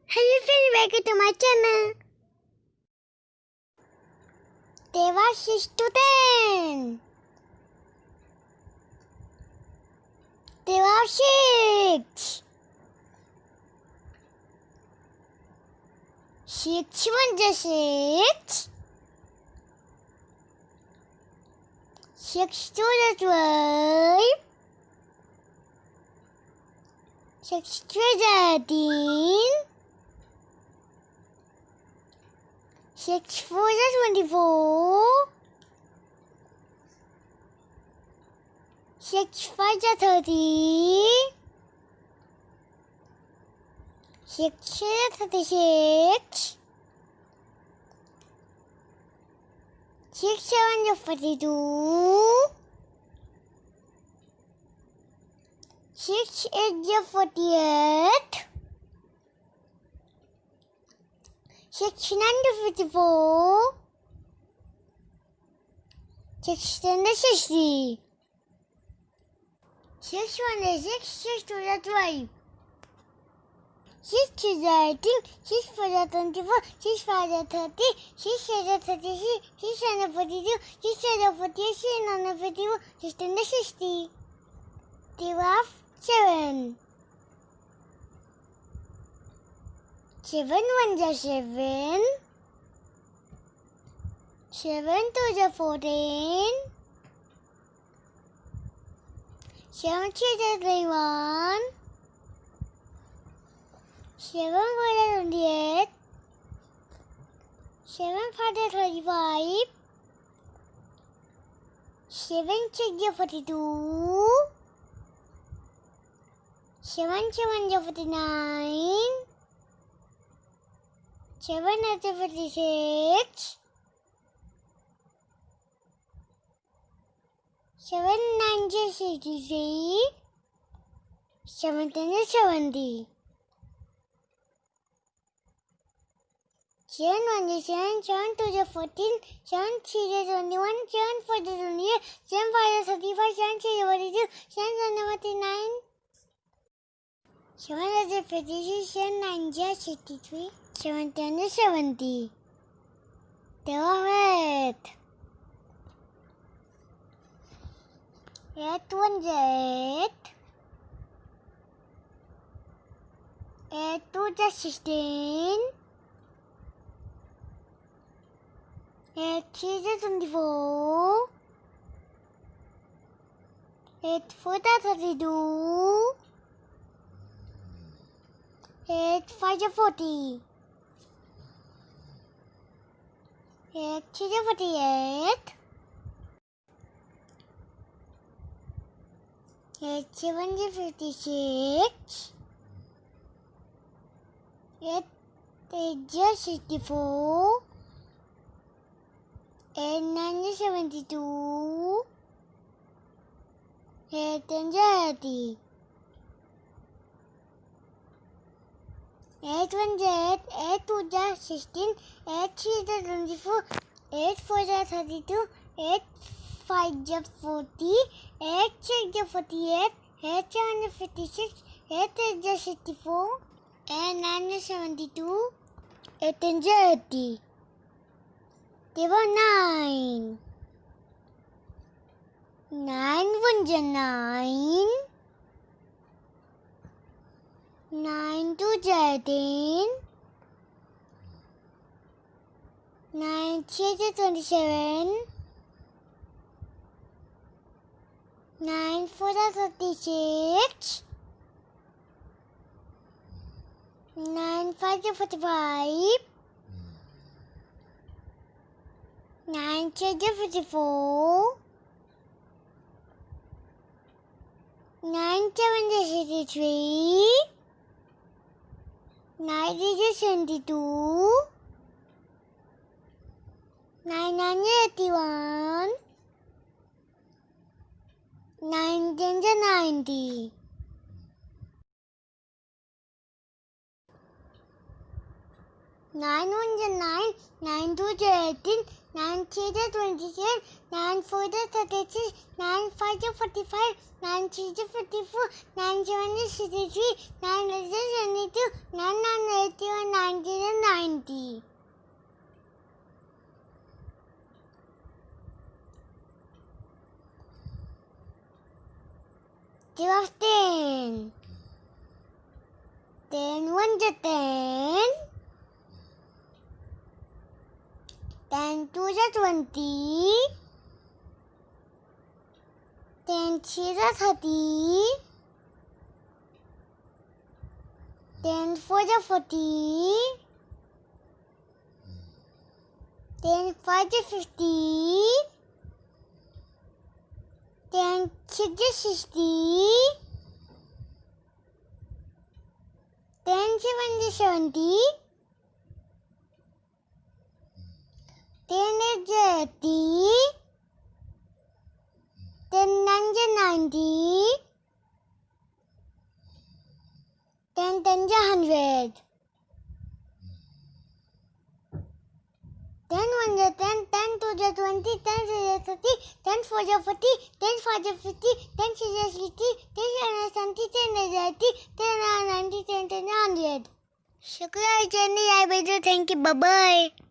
Hello friends, welcome to my channel. table6to10. table6. 6 1 is 6. 6 2 is 12. 6 3 is 18. 6 4 is 24. 6 5 is 30. 6 6 is 36. 6 7 is 42. 6 8 is 48. 6 9 is 54. 6 10 is 60. 6 1 is 6. 6 2 is 12. 6 3 is 18. 6 4 is 24. 6 5 is 30. 6 6 is 36. 6 7 is 42. 6 8 is 48. 6 9 is 51. 6 10 is 60. Table 7. 7 1 is 7. 7 2 is 14. 7 3 is 21. 7 4 is 28. 7 5 is 35. 7 6 is 42. 7 7 is 49. 7 8 is 56. 7 9 is 63. 7 10 is 70. 7 1 is 7. 7 2 is 14. 7 3 is 21. 7 4 is 28. 7 5 is 35. 7 6 is 42. 7 7 is 49. 7 is 56. 7 9 is 63. 7 10 is 70. Table 8. 8 1 is 8. 8 2 is 16. 8 3 is 24. 8 4 is 32. 8 5 is 40. 8 3 is 48. 8 7 is 56. 8 8 is 64. 8 9 is 72. 8 10 is 80. 8 1 is 8. 8 2 is 16. 8 3 is 24. 8 4 is 32. 8 5 is 40. 8 6 is 48. 8 7 is 56. 8 8 is 64. 8 9 is 72. 8 10 is 80. Table 9. 9 1 is 9. 9 2 is 18. 9 3 is 27. 9 4 is 36. 9 5 is 45. 9 6 is 54. 9 7 is 63. 9 is 72. 9 9 is 81. 9 10 is 90. 9 1 is 9. 9 2 is 18. 9 3 is 27. 9 4 is 36. 9 5 5 is 45, 9 6 is 54, 9 7 is 63, 9 8 is 72, 9 9 is 81, 90 is 90. Two of 10. 10 1 is 10. 10 2 is 20. 10 3 is 30. 10 4 is 40. 10 5 is 50. 10 6 is 60. 10 7 is 70. 10 is 80. 10 9 is 90. 10 10 is 100. 10 1 is 10, 10 2 is 20, 10 3 is 30, 10 4 is 40, 10 5 is 50, 10 6 is 60, 10 7 is 70, 10 is 80, 10 is 90, 10 10 is 100. Shukriya, Jenny. I will do. Thank you. Bye bye.